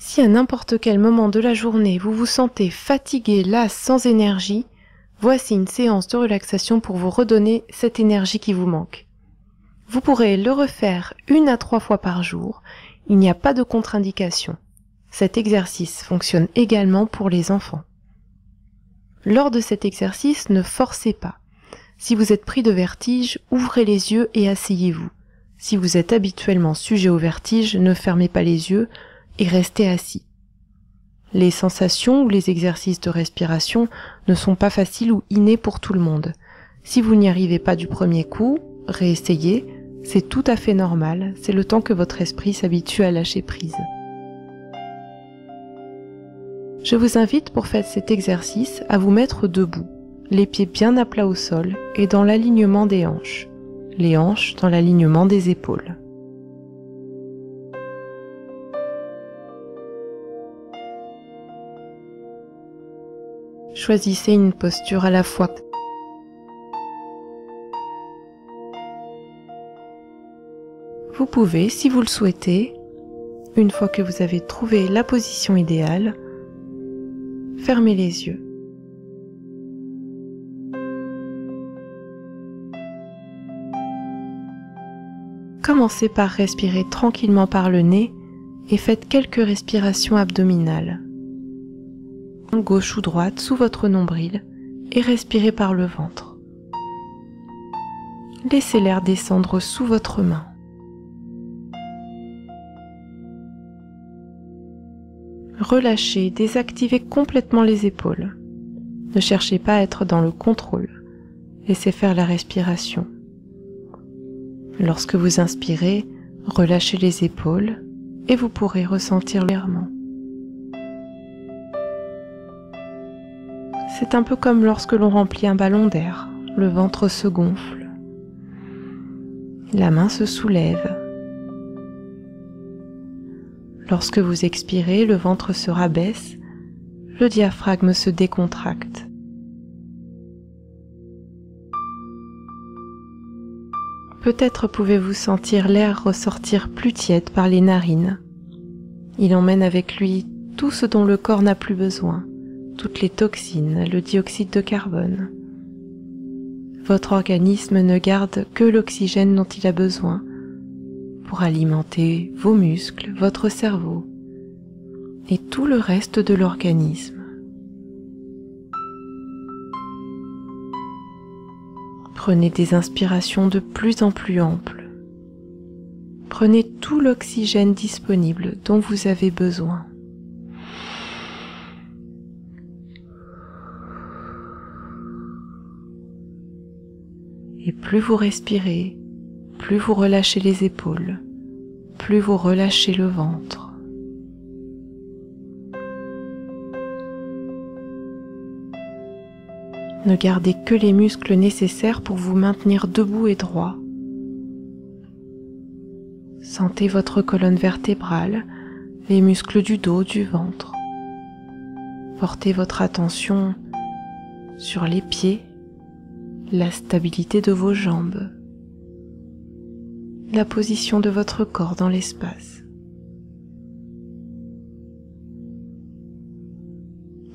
Si à n'importe quel moment de la journée vous vous sentez fatigué, las, sans énergie, voici une séance de relaxation pour vous redonner cette énergie qui vous manque. Vous pourrez le refaire 1 à 3 fois par jour, il n'y a pas de contre-indication. Cet exercice fonctionne également pour les enfants. Lors de cet exercice, ne forcez pas. Si vous êtes pris de vertige, ouvrez les yeux et asseyez-vous. Si vous êtes habituellement sujet au vertige, ne fermez pas les yeux et restez assis. Les sensations ou les exercices de respiration ne sont pas faciles ou innés pour tout le monde. Si vous n'y arrivez pas du premier coup, réessayez, c'est tout à fait normal, c'est le temps que votre esprit s'habitue à lâcher prise. Je vous invite pour faire cet exercice à vous mettre debout, les pieds bien à plat au sol et dans l'alignement des hanches, les hanches dans l'alignement des épaules. Choisissez une posture à la fois. Vous pouvez, si vous le souhaitez, une fois que vous avez trouvé la position idéale, fermer les yeux. Commencez par respirer tranquillement par le nez et faites quelques respirations abdominales. Gauche ou droite sous votre nombril et respirez par le ventre. Laissez l'air descendre sous votre main. Relâchez, désactivez complètement les épaules. Ne cherchez pas à être dans le contrôle. Laissez faire la respiration. Lorsque vous inspirez, relâchez les épaules et vous pourrez ressentir légèrement. C'est un peu comme lorsque l'on remplit un ballon d'air. Le ventre se gonfle. La main se soulève. Lorsque vous expirez, le ventre se rabaisse, le diaphragme se décontracte. Peut-être pouvez-vous sentir l'air ressortir plus tiède par les narines. Il emmène avec lui tout ce dont le corps n'a plus besoin, toutes les toxines, le dioxyde de carbone. Votre organisme ne garde que l'oxygène dont il a besoin pour alimenter vos muscles, votre cerveau et tout le reste de l'organisme. Prenez des inspirations de plus en plus amples. Prenez tout l'oxygène disponible dont vous avez besoin. Et plus vous respirez, plus vous relâchez les épaules, plus vous relâchez le ventre. Ne gardez que les muscles nécessaires pour vous maintenir debout et droit. Sentez votre colonne vertébrale, les muscles du dos, du ventre. Portez votre attention sur les pieds, la stabilité de vos jambes, la position de votre corps dans l'espace.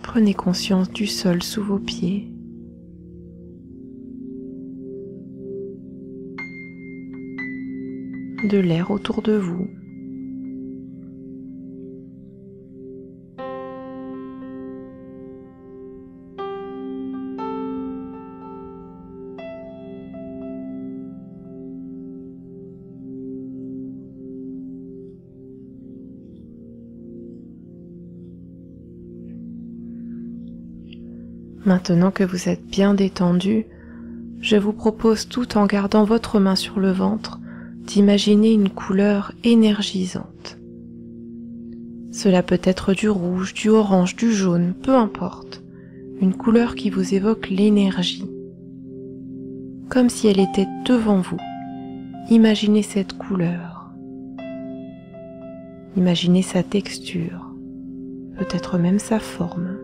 Prenez conscience du sol sous vos pieds. De l'air autour de vous. Maintenant que vous êtes bien détendu, je vous propose, tout en gardant votre main sur le ventre, d'imaginer une couleur énergisante. Cela peut être du rouge, du orange, du jaune, peu importe, une couleur qui vous évoque l'énergie. Comme si elle était devant vous. Imaginez cette couleur. Imaginez sa texture, peut-être même sa forme,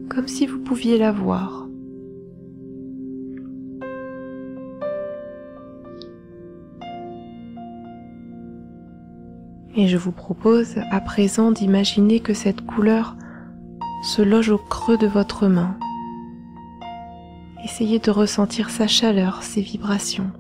comme si vous pouviez la voir. Et je vous propose à présent d'imaginer que cette couleur se loge au creux de votre main. Essayez de ressentir sa chaleur, ses vibrations.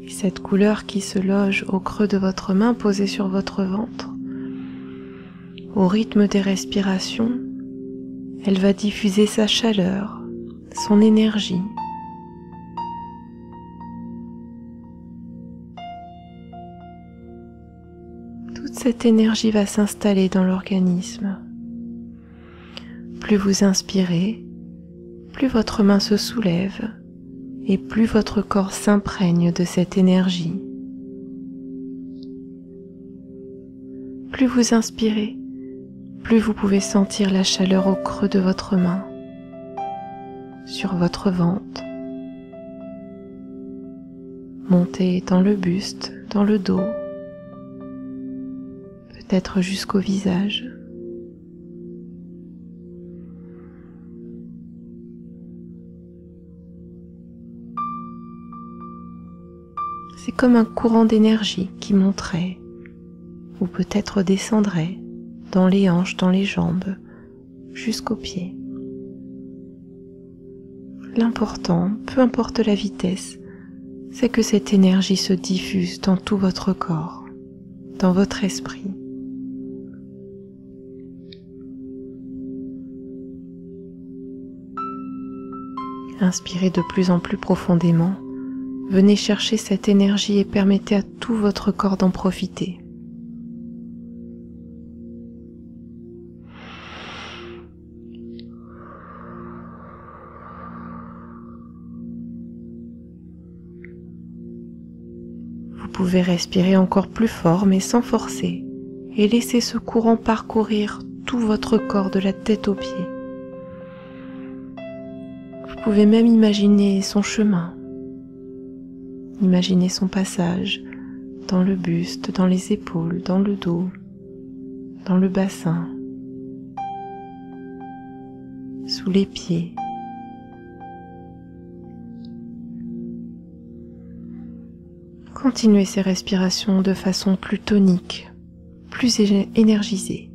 Et cette couleur qui se loge au creux de votre main posée sur votre ventre, au rythme des respirations, elle va diffuser sa chaleur, son énergie. Toute cette énergie va s'installer dans l'organisme. Plus vous inspirez, plus votre main se soulève et plus votre corps s'imprègne de cette énergie. Plus vous inspirez, plus vous pouvez sentir la chaleur au creux de votre main, sur votre ventre, monter dans le buste, dans le dos, peut-être jusqu'au visage. C'est comme un courant d'énergie qui monterait, ou peut-être descendrait, dans les hanches, dans les jambes, jusqu'aux pieds. L'important, peu importe la vitesse, c'est que cette énergie se diffuse dans tout votre corps, dans votre esprit. Inspirez de plus en plus profondément. Venez chercher cette énergie et permettez à tout votre corps d'en profiter. Vous pouvez respirer encore plus fort mais sans forcer et laisser ce courant parcourir tout votre corps de la tête aux pieds. Vous pouvez même imaginer son chemin. Imaginez son passage dans le buste, dans les épaules, dans le dos, dans le bassin, sous les pieds. Continuez ces respirations de façon plus tonique, plus énergisée.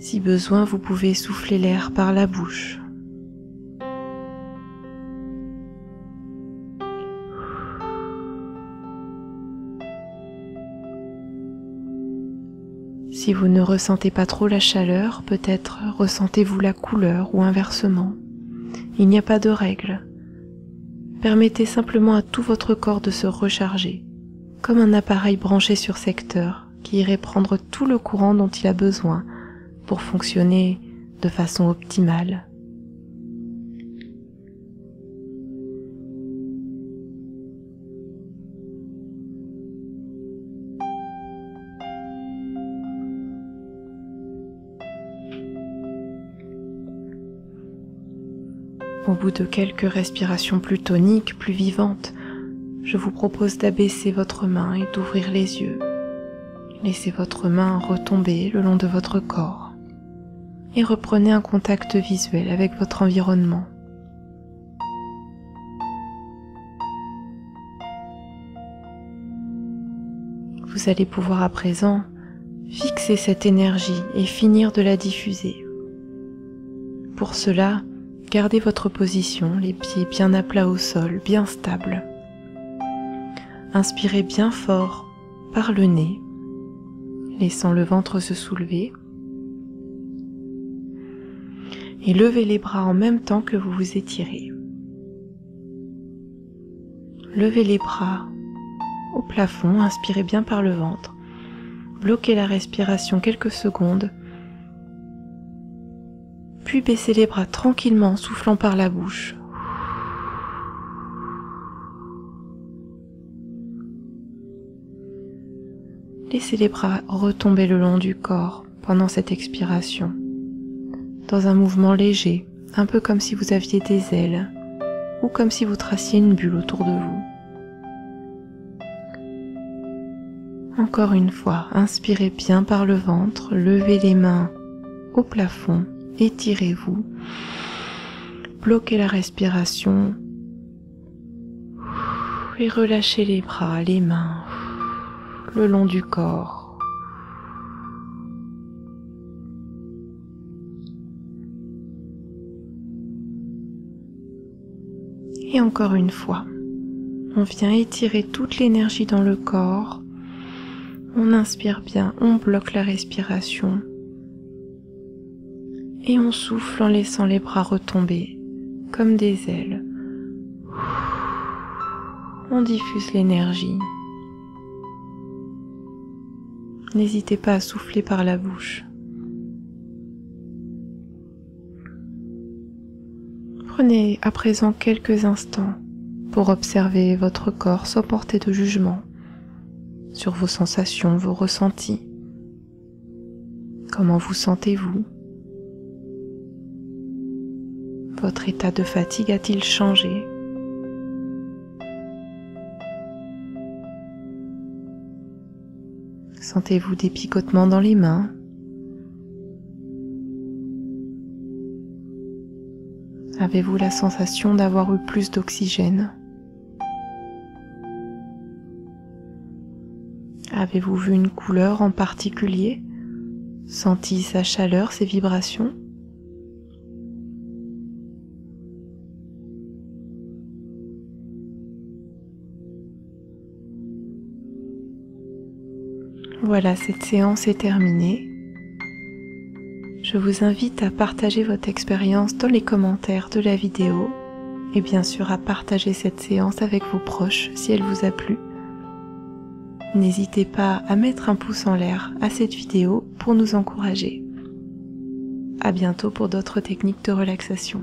Si besoin, vous pouvez souffler l'air par la bouche. Si vous ne ressentez pas trop la chaleur, peut-être ressentez-vous la couleur ou inversement. Il n'y a pas de règle. Permettez simplement à tout votre corps de se recharger, comme un appareil branché sur secteur qui irait prendre tout le courant dont il a besoin pour fonctionner de façon optimale. Au bout de quelques respirations plus toniques, plus vivantes, je vous propose d'abaisser votre main et d'ouvrir les yeux. Laissez votre main retomber le long de votre corps et reprenez un contact visuel avec votre environnement. Vous allez pouvoir à présent fixer cette énergie et finir de la diffuser. Pour cela, gardez votre position, les pieds bien à plat au sol, bien stables. Inspirez bien fort par le nez, laissant le ventre se soulever. Et levez les bras en même temps que vous vous étirez. Levez les bras au plafond, inspirez bien par le ventre. Bloquez la respiration quelques secondes, puis baissez les bras tranquillement en soufflant par la bouche. Laissez les bras retomber le long du corps pendant cette expiration. dans un mouvement léger, un peu comme si vous aviez des ailes ou comme si vous traciez une bulle autour de vous. Encore une fois, inspirez bien par le ventre, levez les mains au plafond, étirez-vous, bloquez la respiration et relâchez les bras, les mains, le long du corps. Et encore une fois, on vient étirer toute l'énergie dans le corps. On inspire bien, on bloque la respiration et on souffle en laissant les bras retomber comme des ailes. On diffuse l'énergie. N'hésitez pas à souffler par la bouche. Prenez à présent quelques instants pour observer votre corps sans porter de jugement sur vos sensations, vos ressentis. Comment vous sentez-vous? Votre état de fatigue a-t-il changé? Sentez-vous des picotements dans les mains? Avez-vous la sensation d'avoir eu plus d'oxygène? Avez-vous vu une couleur en particulier? Senti sa chaleur, ses vibrations? Voilà, cette séance est terminée. Je vous invite à partager votre expérience dans les commentaires de la vidéo et bien sûr à partager cette séance avec vos proches si elle vous a plu. N'hésitez pas à mettre un pouce en l'air à cette vidéo pour nous encourager. À bientôt pour d'autres techniques de relaxation.